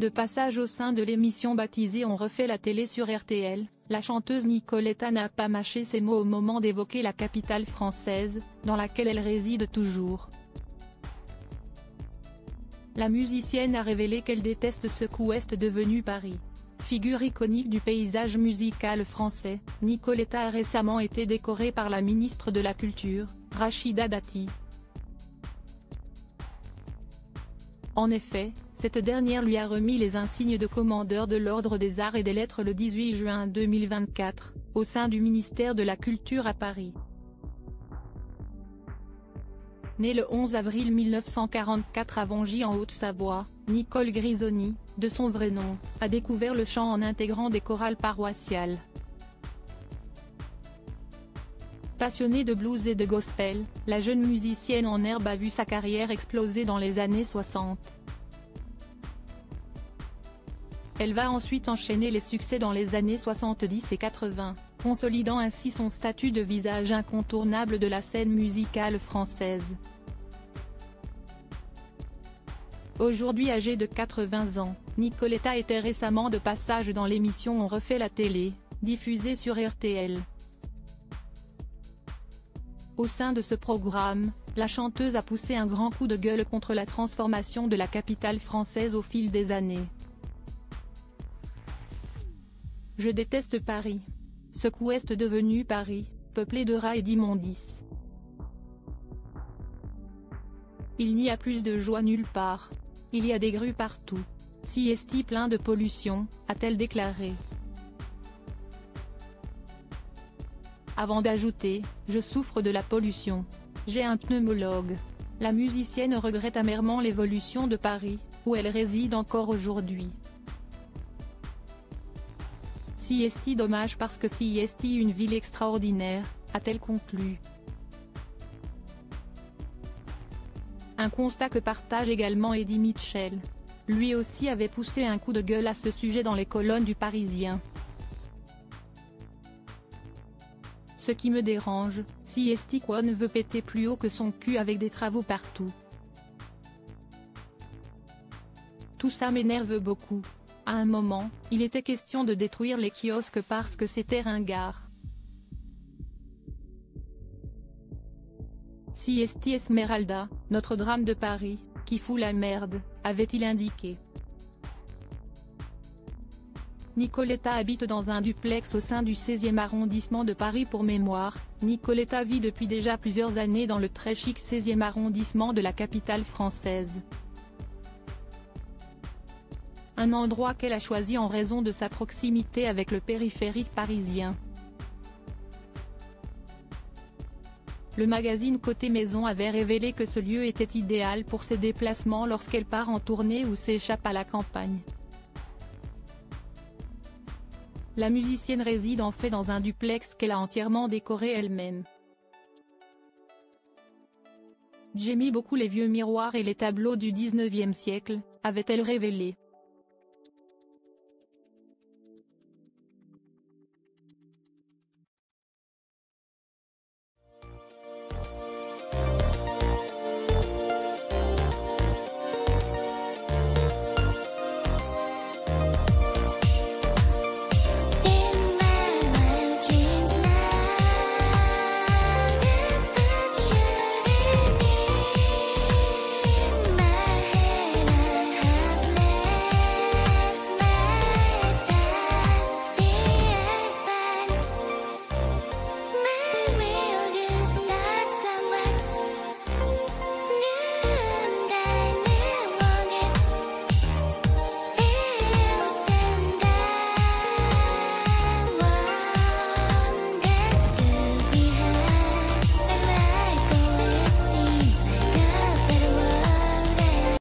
De passage au sein de l'émission baptisée On refait la télé sur RTL, la chanteuse Nicoletta n'a pas mâché ses mots au moment d'évoquer la capitale française, dans laquelle elle réside toujours. La musicienne a révélé qu'elle déteste ce qu'ouest devenu Paris. Figure iconique du paysage musical français, Nicoletta a récemment été décorée par la ministre de la Culture, Rachida Dati. En effet, cette dernière lui a remis les insignes de commandeur de l'Ordre des Arts et des Lettres le 18 juin 2024, au sein du ministère de la Culture à Paris. Née le 11 avril 1944 à Vangy en Haute-Savoie, Nicole Grisoni, de son vrai nom, a découvert le chant en intégrant des chorales paroissiales. Passionnée de blues et de gospel, la jeune musicienne en herbe a vu sa carrière exploser dans les années 60. Elle va ensuite enchaîner les succès dans les années 70 et 80, consolidant ainsi son statut de visage incontournable de la scène musicale française. Aujourd'hui âgée de 80 ans, Nicoletta était récemment de passage dans l'émission On refait la télé, diffusée sur RTL. Au sein de ce programme, la chanteuse a poussé un grand coup de gueule contre la transformation de la capitale française au fil des années. « Je déteste Paris. Ce qu'ouest devenu Paris, peuplé de rats et d'immondices. Il n'y a plus de joie nulle part. Il y a des grues partout. Si est plein de pollution, a-t-elle déclaré. Avant d'ajouter, je souffre de la pollution. J'ai un pneumologue. La musicienne regrette amèrement l'évolution de Paris, où elle réside encore aujourd'hui. Si est dommage parce que si est une ville extraordinaire, a-t-elle conclu. Un constat que partage également Eddie Mitchell. Lui aussi avait poussé un coup de gueule à ce sujet dans les colonnes du Parisien. Ce qui me dérange, si Estiquone veut péter plus haut que son cul avec des travaux partout. Tout ça m'énerve beaucoup. À un moment, il était question de détruire les kiosques parce que c'était ringard. Si Esmeralda, notre drame de Paris, qui fout la merde, avait-il indiqué. Nicoletta habite dans un duplex au sein du 16e arrondissement de Paris. Pour mémoire, Nicoletta vit depuis déjà plusieurs années dans le très chic 16e arrondissement de la capitale française. Un endroit qu'elle a choisi en raison de sa proximité avec le périphérique parisien. Le magazine Côté Maison avait révélé que ce lieu était idéal pour ses déplacements lorsqu'elle part en tournée ou s'échappe à la campagne. La musicienne réside en fait dans un duplex qu'elle a entièrement décoré elle-même. J'aimais beaucoup les vieux miroirs et les tableaux du 19e siècle, avait-elle révélé.